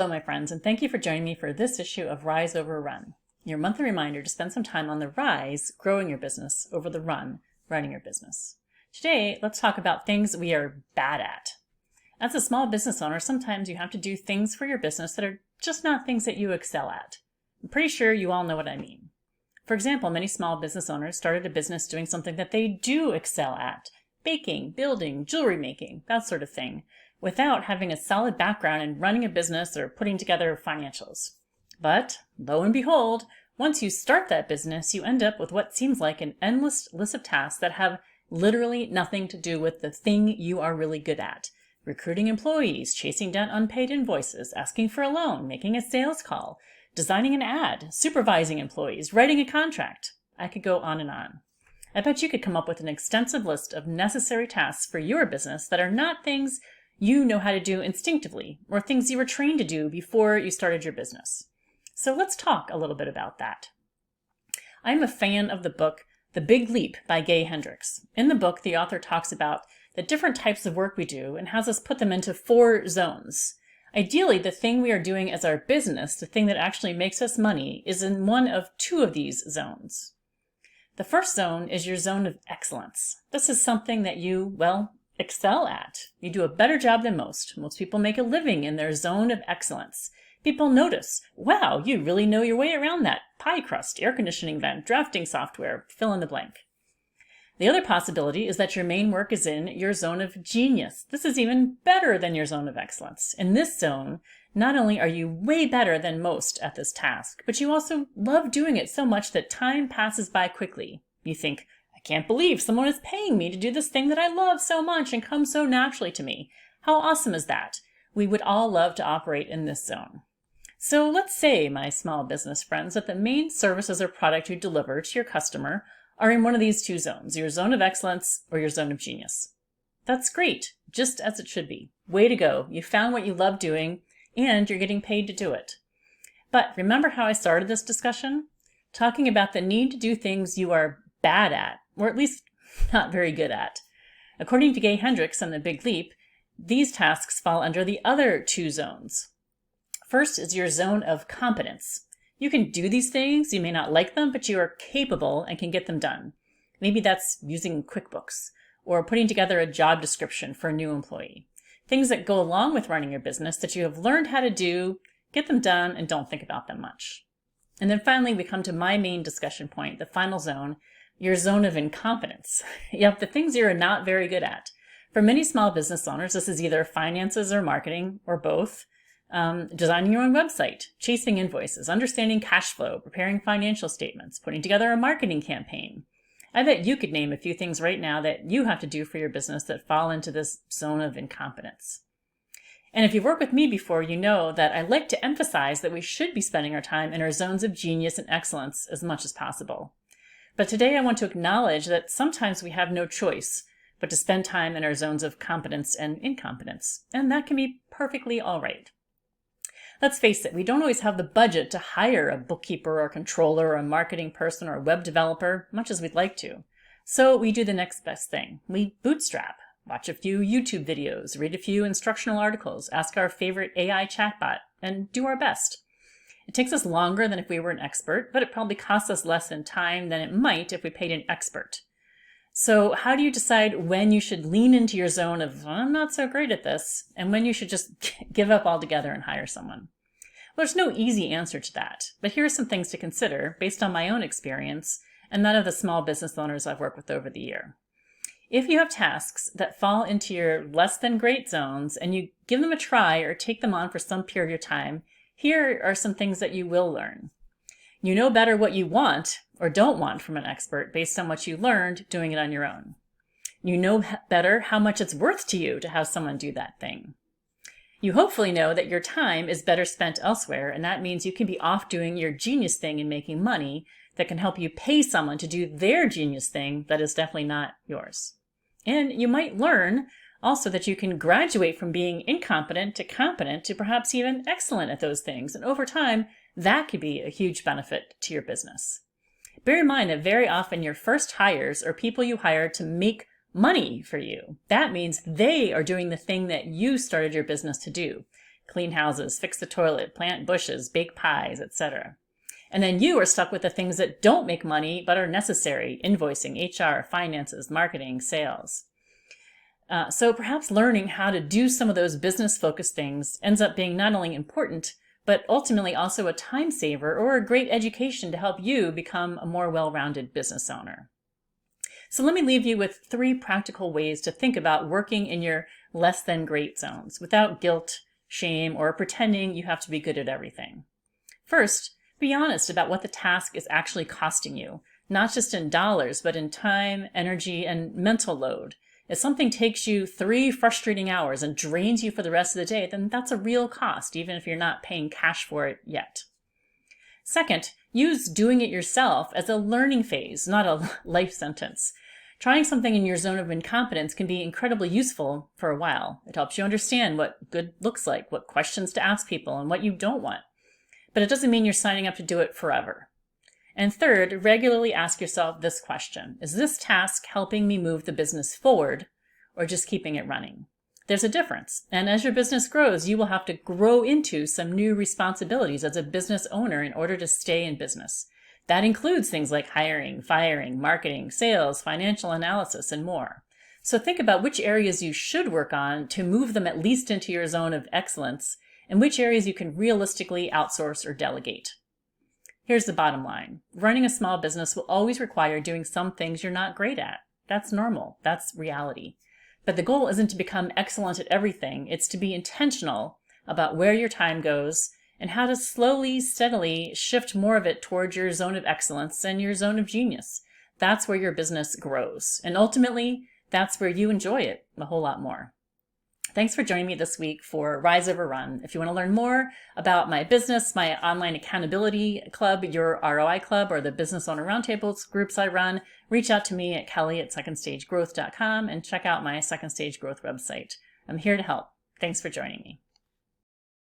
Hello, my friends, and thank you for joining me for this issue of Rise Over Run, your monthly reminder to spend some time on the rise, growing your business, over the run, running your business. Today, let's talk about things we are bad at. As a small business owner, sometimes you have to do things for your business that are just not things that you excel at. I'm pretty sure you all know what I mean. For example, many small business owners started a business doing something that they do excel at: baking, building, jewelry making, that sort of thing, without having a solid background in running a business or putting together financials. But, lo and behold, once you start that business, you end up with what seems like an endless list of tasks that have literally nothing to do with the thing you are really good at. Recruiting employees, chasing down unpaid invoices, asking for a loan, making a sales call, designing an ad, supervising employees, writing a contract. I could go on and on. I bet you could come up with an extensive list of necessary tasks for your business that are not things you know how to do instinctively, or things you were trained to do before you started your business. So let's talk a little bit about that. I'm a fan of the book The Big Leap by Gay Hendricks. In the book, the author talks about the different types of work we do and has us put them into 4 zones. Ideally, the thing we are doing as our business, the thing that actually makes us money, is in one of 2 of these zones. The first zone is your zone of excellence. This is something that you, excel at. You do a better job than most. Most people make a living in their zone of excellence. People notice, wow, you really know your way around that pie crust, air conditioning vent, drafting software, fill in the blank. The other possibility is that your main work is in your zone of genius. This is even better than your zone of excellence. In this zone, not only are you way better than most at this task, but you also love doing it so much that time passes by quickly. You think, I can't believe someone is paying me to do this thing that I love so much and comes so naturally to me. How awesome is that? We would all love to operate in this zone. So let's say, my small business friends, that the main services or product you deliver to your customer are in one of these 2 zones, your zone of excellence or your zone of genius. That's great, just as it should be. Way to go. You found what you love doing and you're getting paid to do it. But remember how I started this discussion? Talking about the need to do things you are bad at, or at least not very good at. According to Gay Hendricks and The Big Leap, these tasks fall under the other 2 zones. First is your zone of competence. You can do these things, you may not like them, but you are capable and can get them done. Maybe that's using QuickBooks or putting together a job description for a new employee. Things that go along with running your business that you have learned how to do, get them done, and don't think about them much. And then finally, we come to my main discussion point, the final zone, your zone of incompetence. Yep, the things you're not very good at. For many small business owners, this is either finances or marketing, or both. Designing your own website, chasing invoices, understanding cash flow, preparing financial statements, putting together a marketing campaign. I bet you could name a few things right now that you have to do for your business that fall into this zone of incompetence. And if you've worked with me before, you know that I like to emphasize that we should be spending our time in our zones of genius and excellence as much as possible. But today I want to acknowledge that sometimes we have no choice but to spend time in our zones of competence and incompetence, and that can be perfectly all right. Let's face it, we don't always have the budget to hire a bookkeeper or controller or a marketing person or a web developer, much as we'd like to. So we do the next best thing. We bootstrap, watch a few YouTube videos, read a few instructional articles, ask our favorite AI chatbot, and do our best. It takes us longer than if we were an expert, but it probably costs us less in time than it might if we paid an expert. So how do you decide when you should lean into your zone of, I'm not so great at this, and when you should just give up altogether and hire someone? Well, there's no easy answer to that, but here are some things to consider based on my own experience and that of the small business owners I've worked with over the year. If you have tasks that fall into your less than great zones and you give them a try or take them on for some period of time, here are some things that you will learn. You know better what you want or don't want from an expert based on what you learned doing it on your own. You know better how much it's worth to you to have someone do that thing. You hopefully know that your time is better spent elsewhere, and that means you can be off doing your genius thing and making money that can help you pay someone to do their genius thing that is definitely not yours. And you might learn also that you can graduate from being incompetent to competent to perhaps even excellent at those things. And over time, that could be a huge benefit to your business. Bear in mind that very often your first hires are people you hire to make money for you. That means they are doing the thing that you started your business to do. clean houses, fix the toilet, plant bushes, bake pies, etc. And then you are stuck with the things that don't make money but are necessary: invoicing, HR, finances, marketing, sales. So perhaps learning how to do some of those business-focused things ends up being not only important, but ultimately also a time saver or a great education to help you become a more well-rounded business owner. So let me leave you with 3 practical ways to think about working in your less than great zones without guilt, shame, or pretending you have to be good at everything. First, be honest about what the task is actually costing you, not just in dollars, but in time, energy, and mental load. If something takes you 3 frustrating hours and drains you for the rest of the day, then that's a real cost, even if you're not paying cash for it yet. Second, use doing it yourself as a learning phase, not a life sentence. Trying something in your zone of incompetence can be incredibly useful for a while. It helps you understand what good looks like, what questions to ask people, and what you don't want. But it doesn't mean you're signing up to do it forever. And third, regularly ask yourself this question: is this task helping me move the business forward or just keeping it running? There's a difference. And as your business grows, you will have to grow into some new responsibilities as a business owner in order to stay in business. That includes things like hiring, firing, marketing, sales, financial analysis, and more. So think about which areas you should work on to move them at least into your zone of excellence, and which areas you can realistically outsource or delegate. Here's the bottom line. Running a small business will always require doing some things you're not great at. That's normal. That's reality. But the goal isn't to become excellent at everything. It's to be intentional about where your time goes and how to slowly, steadily shift more of it towards your zone of excellence and your zone of genius. That's where your business grows. And ultimately, that's where you enjoy it a whole lot more. Thanks for joining me this week for Rise Over Run. If you want to learn more about my business, my online accountability club, your ROI club, or the business owner roundtables groups I run, reach out to me at kelly@secondstagegrowth.com and check out my Second Stage Growth website. I'm here to help. Thanks for joining me.